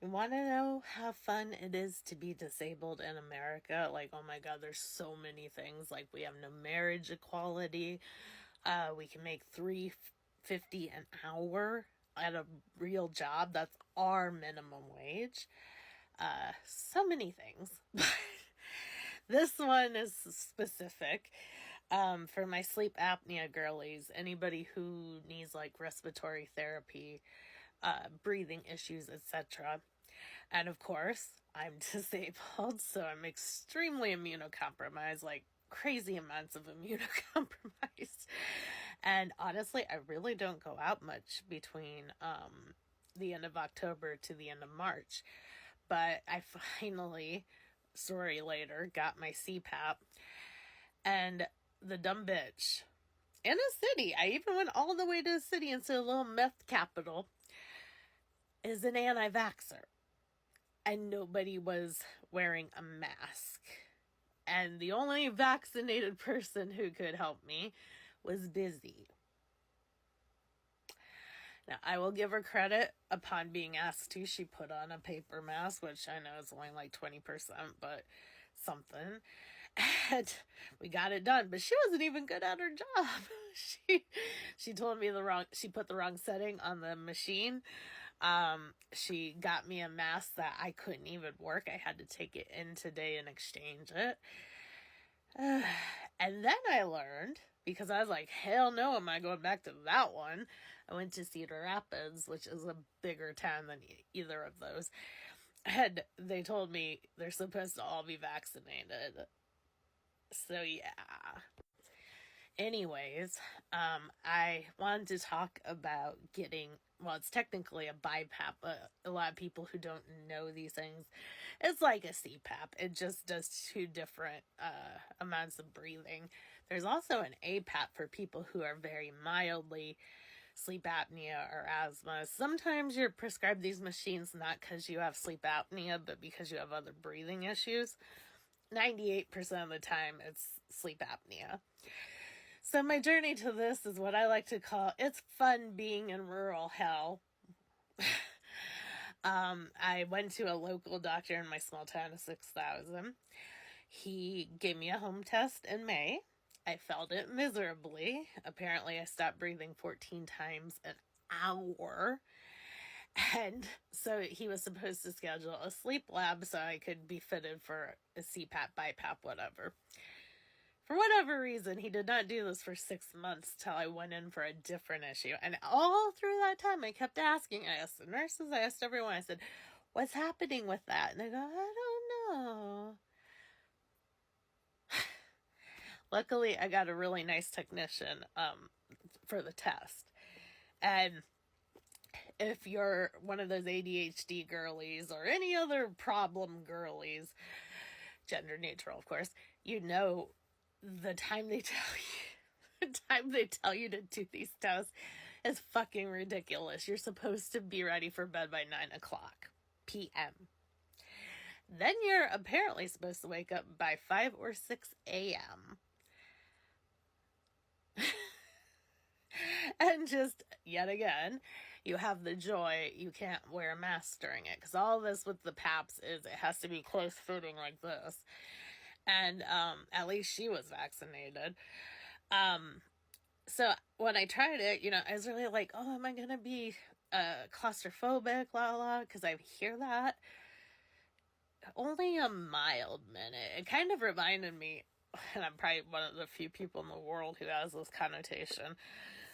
You want to know how fun it is to be disabled in America? Like, oh my God, there's so many things. Like, we have no marriage equality. We can make $3.50 an hour at a real job. That's our minimum wage. So many things. This one is specific for my sleep apnea girlies. Anybody who needs like respiratory therapy, breathing issues, etc. And of course, I'm disabled, so I'm extremely immunocompromised, like crazy amounts of immunocompromised. And honestly, I really don't go out much between the end of October to the end of March. But I finally, sorry later, got my CPAP. And the dumb bitch in a city, I even went all the way to a city into a little meth capital, is an anti-vaxxer. And nobody was wearing a mask. And the only vaccinated person who could help me was busy. Now, I will give her credit upon being asked to. She put on a paper mask, which I know is only like 20%, but something. And we got it done. But she wasn't even good at her job. She told me she put the wrong setting on the machine. She got me a mask that I couldn't even work. I had to take it in today and exchange it. And then I learned, because I was like, hell no, am I going back to that one? I went to Cedar Rapids, which is a bigger town than either of those. And they told me they're supposed to all be vaccinated. So yeah. Anyways, I wanted to talk about getting, well, it's technically a BiPAP, but a lot of people who don't know these things, it's like a CPAP. It just does two different amounts of breathing. There's also an APAP for people who are very mildly sleep apnea or asthma. Sometimes you're prescribed these machines not because you have sleep apnea, but because you have other breathing issues. 98% of the time, it's sleep apnea. So my journey to this is what I like to call, it's fun being in rural hell. I went to a local doctor in my small town of 6,000. He gave me a home test in May. I failed it miserably. Apparently, I stopped breathing 14 times an hour. And so he was supposed to schedule a sleep lab so I could be fitted for a CPAP, BiPAP, whatever. For whatever reason, he did not do this for 6 months till I went in for a different issue. And all through that time, I kept asking. I asked the nurses, I asked everyone. I said, what's happening with that? And they go, I don't know. Luckily, I got a really nice technician for the test. And if you're one of those ADHD girlies or any other problem girlies, gender neutral, of course, you know the time they tell you to do these tests is fucking ridiculous. You're supposed to be ready for bed by 9:00 p.m. Then you're apparently supposed to wake up by 5 or 6 a.m. And just yet again, you have the joy you can't wear a mask during it, because all this with the PAPs is it has to be close fitting like this. And at least she was vaccinated. So when I tried it, I was really like, oh, am I going to be claustrophobic, because I hear that. Only a mild minute. It kind of reminded me, and I'm probably one of the few people in the world who has this connotation,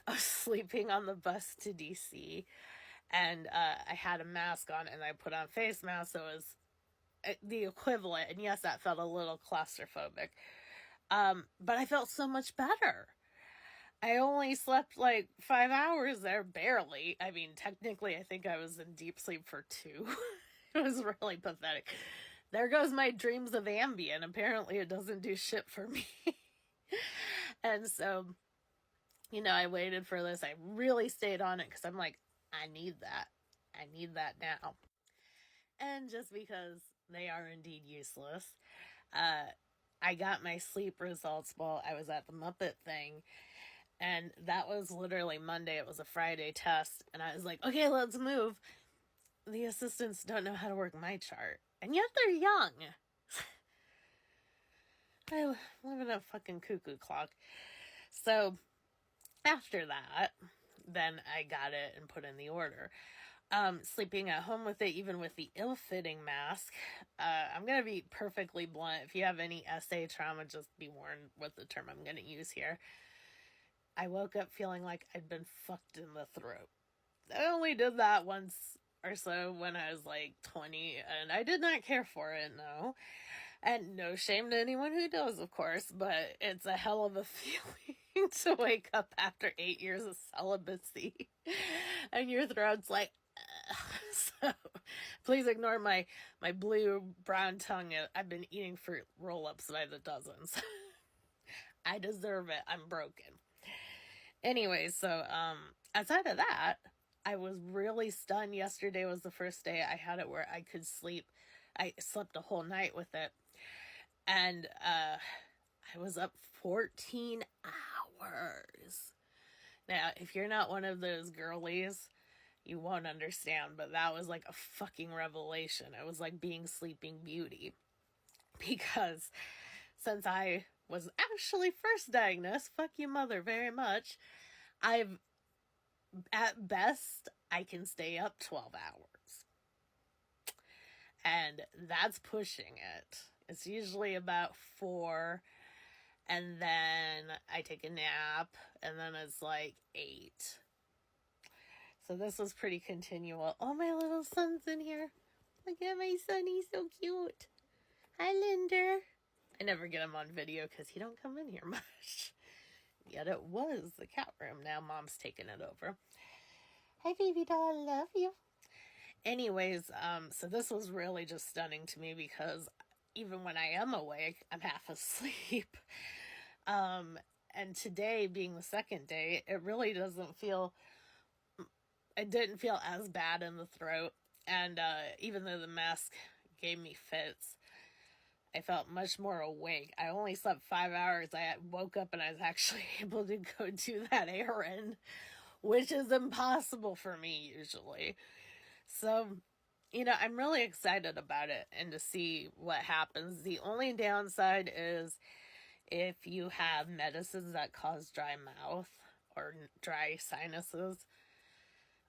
of sleeping on the bus to DC. And I had a mask on and I put on face mask, so it was the equivalent. And yes, that felt a little claustrophobic. But I felt so much better. I only slept like 5 hours there, barely. I mean, technically, I think I was in deep sleep for 2. It was really pathetic. There goes my dreams of Ambien. Apparently, it doesn't do shit for me. And so, I waited for this. I really stayed on it because I'm like, I need that. I need that now. And just because they are indeed useless, I got my sleep results while I was at the Muppet thing. And that was literally Monday. It was a Friday test. And I was like, okay, let's move. the assistants don't know how to work my chart. And yet they're young. I live in a fucking cuckoo clock. So after that, then I got it and put in the order. Sleeping at home with it, even with the ill-fitting mask. I'm going to be perfectly blunt. If you have any SA trauma, just be warned what the term I'm going to use here. I woke up feeling like I'd been fucked in the throat. I only did that once or so when I was like 20, and I did not care for it, no. And no shame to anyone who does, of course, but it's a hell of a feeling to wake up after 8 years of celibacy and your throat's like, so please ignore my blue brown tongue. I've been eating fruit roll-ups by the dozens. I deserve it. I'm broken. Anyway, so outside of that, I was really stunned. Yesterday was the first day I had it where I could sleep. I slept a whole night with it. And I was up 14 hours. Now, if you're not one of those girlies, you won't understand, but that was like a fucking revelation. It was like being Sleeping Beauty. Because since I was actually first diagnosed, fuck you mother very much, at best, I can stay up 12 hours. And that's pushing it. It's usually about 4, and then I take a nap, and then it's like 8. So this was pretty continual. Oh, my little son's in here. Look at my son, he's so cute. Hi, Linder. I never get him on video because he don't come in here much. Yet it was the cat room. Now Mom's taking it over. Hi, baby doll, love you. Anyways, so this was really just stunning to me because even when I am awake, I'm half asleep. And today being the second day, it really doesn't feel... It didn't feel as bad in the throat. And even though the mask gave me fits, I felt much more awake. I only slept 5 hours. I woke up and I was actually able to go do that errand, which is impossible for me usually. So, I'm really excited about it and to see what happens. The only downside is if you have medicines that cause dry mouth or dry sinuses.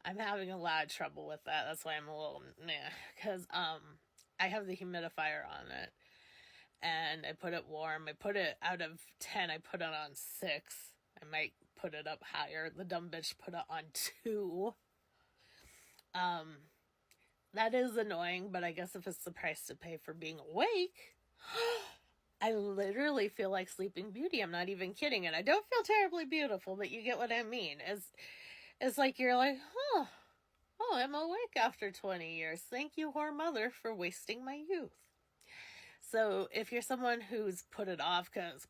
I'm having a lot of trouble with that. That's why I'm a little meh. Because I have the humidifier on it. And I put it warm. I put it out of 10. I put it on 6. I might put it up higher. The dumb bitch put it on 2. That is annoying. But I guess if it's the price to pay for being awake... I literally feel like Sleeping Beauty. I'm not even kidding. And I don't feel terribly beautiful. But you get what I mean. It's like you're like, oh, I'm awake after 20 years. Thank you, whore mother, for wasting my youth. So if you're someone who's put it off because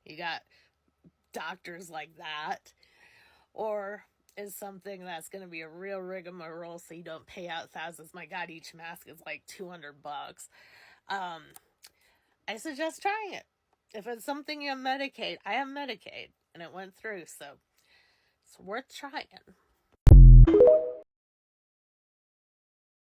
you got doctors like that, or is something that's going to be a real rigmarole so you don't pay out thousands. My God, each mask is like $200. I suggest trying it. If it's something you have Medicaid, I have Medicaid, and it went through, so it's worth trying.